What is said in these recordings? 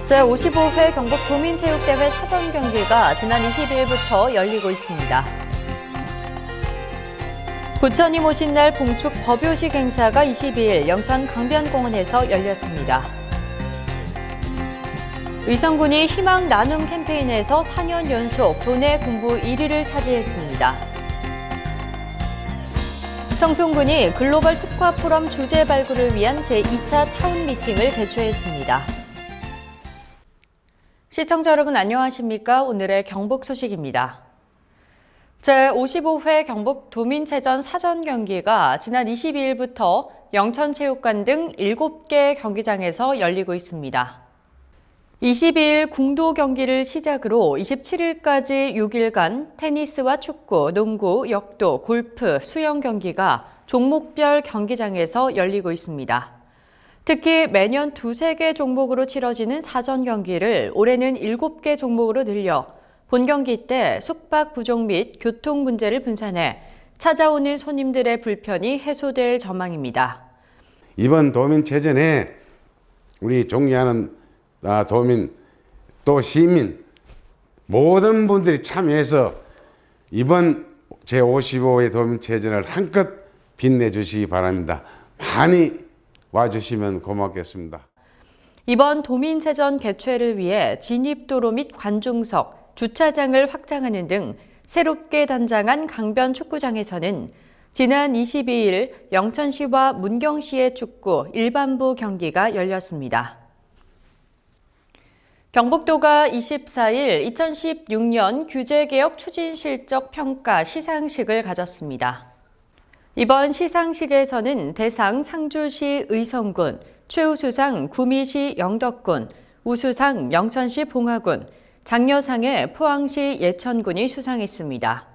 제55회 경북 도민체육대회 사전 경기가 지난 22일부터 열리고 있습니다. 부처님 오신 날 봉축 법요식 행사가 22일 영천 강변공원에서 열렸습니다. 의성군이 희망 나눔 캠페인에서 4년 연속 도내 군부 1위를 차지했습니다. 청송군이 글로벌 특화 포럼 주제 발굴을 위한 제2차 타운 미팅을 개최했습니다. 시청자 여러분 안녕하십니까? 오늘의 경북 소식입니다. 제55회 경북 도민체전 사전 경기가 지난 22일부터 영천체육관 등 7개 경기장에서 열리고 있습니다. 22일 궁도 경기를 시작으로 27일까지 6일간 테니스와 축구, 농구, 역도, 골프, 수영 경기가 종목별 경기장에서 열리고 있습니다. 특히 매년 2-3개 종목으로 치러지는 사전 경기를 올해는 7개 종목으로 늘려 본 경기 때 숙박 부족 및 교통 문제를 분산해 찾아오는 손님들의 불편이 해소될 전망입니다. 이번 도민체전에 우리 존경하는 도민 또 시민 모든 분들이 참여해서 이번 제55회 도민체전을 한껏 빛내주시기 바랍니다. 많이 와주시면 고맙겠습니다. 이번 도민체전 개최를 위해 진입도로 및 관중석, 주차장을 확장하는 등 새롭게 단장한 강변 축구장에서는 지난 22일 영천시와 문경시의 축구 일반부 경기가 열렸습니다. 경북도가 24일 2016년 규제개혁 추진 실적 평가 시상식을 가졌습니다. 이번 시상식에서는 대상 상주시 의성군, 최우수상 구미시 영덕군, 우수상 영천시 봉화군, 장려상에 포항시 예천군이 수상했습니다.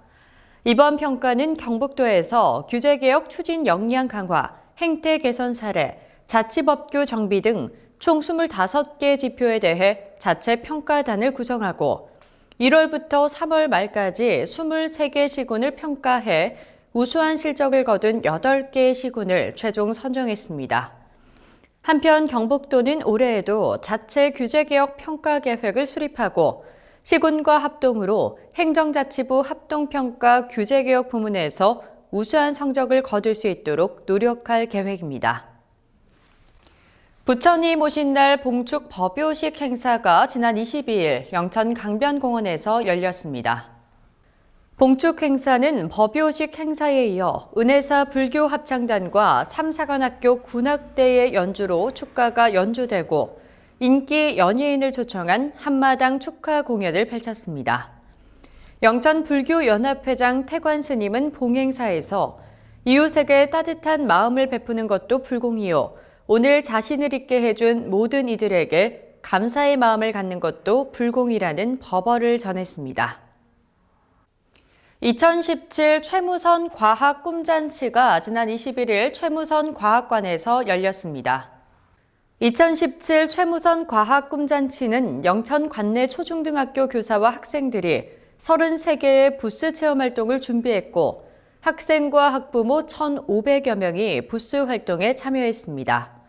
이번 평가는 경북도에서 규제개혁 추진 역량 강화, 행태 개선 사례, 자치법규 정비 등 총 25개 지표에 대해 자체 평가단을 구성하고 1월부터 3월 말까지 23개 시군을 평가해 우수한 실적을 거둔 8개의 시군을 최종 선정했습니다. 한편 경북도는 올해에도 자체 규제개혁 평가 계획을 수립하고 시군과 합동으로 행정자치부 합동평가 규제개혁 부문에서 우수한 성적을 거둘 수 있도록 노력할 계획입니다. 부처님 오신 날 봉축 법요식 행사가 지난 22일 영천 강변공원에서 열렸습니다. 봉축 행사는 법요식 행사에 이어 은혜사 불교합창단과 삼사관학교 군악대의 연주로 축가가 연주되고 인기 연예인을 초청한 한마당 축하 공연을 펼쳤습니다. 영천불교연합회장 태관 스님은 봉행사에서 이웃에게 따뜻한 마음을 베푸는 것도 불공이요. 오늘 자신을 있게 해준 모든 이들에게 감사의 마음을 갖는 것도 불공이라는 법어를 전했습니다. 2017 최무선 과학 꿈잔치가 지난 21일 최무선 과학관에서 열렸습니다. 2017 최무선 과학 꿈잔치는 영천 관내 초중등학교 교사와 학생들이 33개의 부스 체험 활동을 준비했고 학생과 학부모 1,500여 명이 부스 활동에 참여했습니다.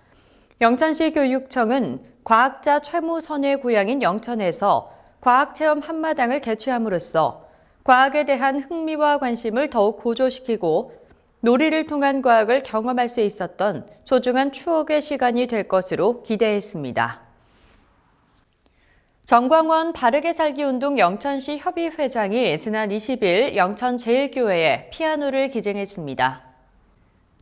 영천시 교육청은 과학자 최무선의 고향인 영천에서 과학체험 한마당을 개최함으로써 과학에 대한 흥미와 관심을 더욱 고조시키고 놀이를 통한 과학을 경험할 수 있었던 소중한 추억의 시간이 될 것으로 기대했습니다. 정광원 바르게 살기 운동 영천시 협의회장이 지난 20일 영천제일교회에 피아노를 기증했습니다.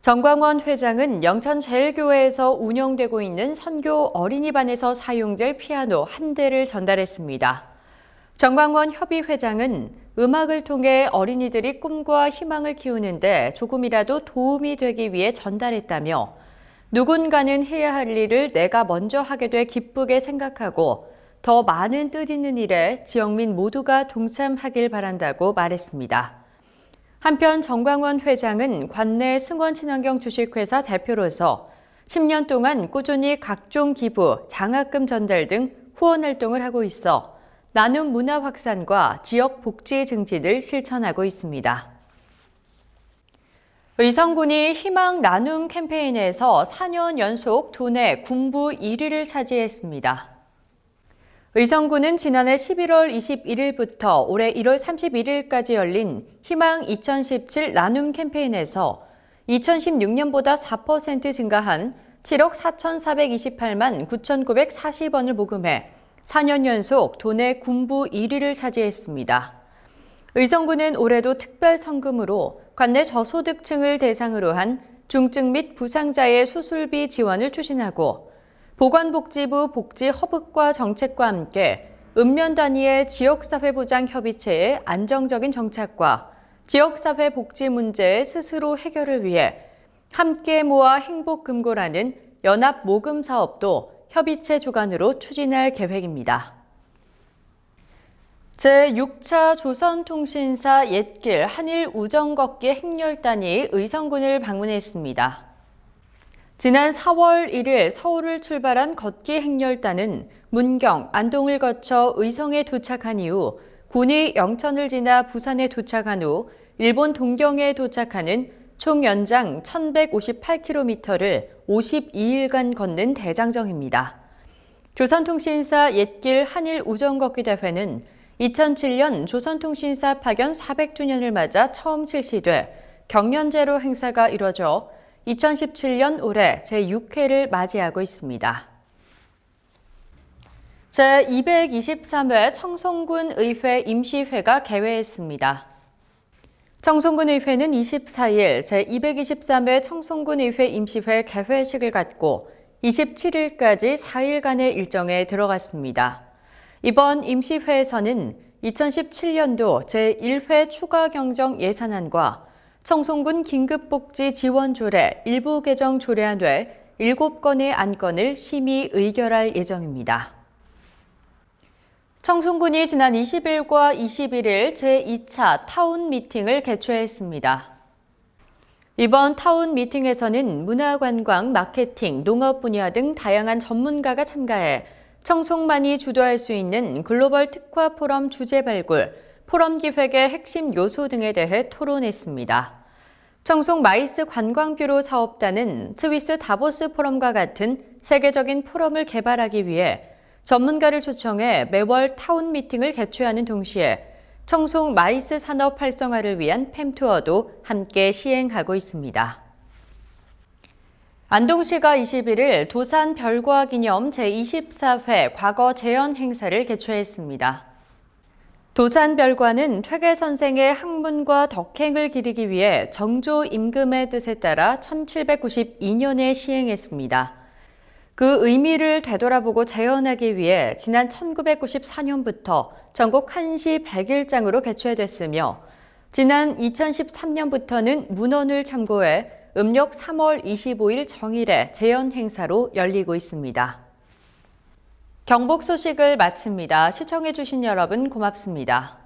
정광원 회장은 영천제일교회에서 운영되고 있는 선교 어린이반에서 사용될 피아노 한 대를 전달했습니다. 정광원 협의회장은 음악을 통해 어린이들이 꿈과 희망을 키우는데 조금이라도 도움이 되기 위해 전달했다며 누군가는 해야 할 일을 내가 먼저 하게 돼 기쁘게 생각하고 더 많은 뜻 있는 일에 지역민 모두가 동참하길 바란다고 말했습니다. 한편 정광원 회장은 관내 승원친환경 주식회사 대표로서 10년 동안 꾸준히 각종 기부, 장학금 전달 등 후원 활동을 하고 있어 나눔 문화 확산과 지역 복지 증진을 실천하고 있습니다. 의성군이 희망 나눔 캠페인에서 4년 연속 도내 군부 1위를 차지했습니다. 의성구는 지난해 11월 21일부터 올해 1월 31일까지 열린 희망 2017 나눔 캠페인에서 2016년보다 4% 증가한 7억 4,428만 9,940원을 모금해 4년 연속 도내 군부 1위를 차지했습니다. 의성구는 올해도 특별 성금으로 관내 저소득층을 대상으로 한 중증 및 부상자의 수술비 지원을 추진하고 보건복지부 복지허브과 정책과 함께 읍면 단위의 지역사회보장협의체의 안정적인 정착과 지역사회 복지 문제의 스스로 해결을 위해 함께 모아 행복금고라는 연합 모금 사업도 협의체 주관으로 추진할 계획입니다. 제6차 조선통신사 옛길 한일 우정걷기 행렬단이 의성군을 방문했습니다. 지난 4월 1일 서울을 출발한 걷기 행렬단은 문경, 안동을 거쳐 의성에 도착한 이후 군이 영천을 지나 부산에 도착한 후 일본 동경에 도착하는 총 연장 1,158km를 52일간 걷는 대장정입니다. 조선통신사 옛길 한일 우정걷기 대회는 2007년 조선통신사 파견 400주년을 맞아 처음 실시돼 경연제로 행사가 이뤄져 2017년 올해 제6회를 맞이하고 있습니다. 제223회 청송군 의회 임시회가 개회했습니다. 청송군 의회는 24일 제223회 청송군 의회 임시회 개회식을 갖고 27일까지 4일간의 일정에 들어갔습니다. 이번 임시회에서는 2017년도 제1회 추가 경정 예산안과 청송군 긴급복지 지원조례 일부 개정 조례안 외 7건의 안건을 심의 의결할 예정입니다. 청송군이 지난 20일과 21일 제2차 타운 미팅을 개최했습니다. 이번 타운 미팅에서는 문화관광, 마케팅, 농업 분야 등 다양한 전문가가 참가해 청송만이 주도할 수 있는 글로벌 특화 포럼 주제 발굴, 포럼 기획의 핵심 요소 등에 대해 토론했습니다. 청송 마이스 관광뷰로 사업단은 스위스 다보스 포럼과 같은 세계적인 포럼을 개발하기 위해 전문가를 초청해 매월 타운 미팅을 개최하는 동시에 청송 마이스 산업 활성화를 위한 팸투어도 함께 시행하고 있습니다. 안동시가 21일 도산 별과 기념 제24회 과거 재현 행사를 개최했습니다. 도산 별과는 퇴계 선생의 학문과 덕행을 기리기 위해 정조 임금의 뜻에 따라 1792년에 시행했습니다. 그 의미를 되돌아보고 재현하기 위해 지난 1994년부터 전국 한시 100일장으로 개최됐으며 지난 2013년부터는 문헌을 참고해 음력 3월 25일 정일에 재현 행사로 열리고 있습니다. 경북 소식을 마칩니다. 시청해주신 여러분 고맙습니다.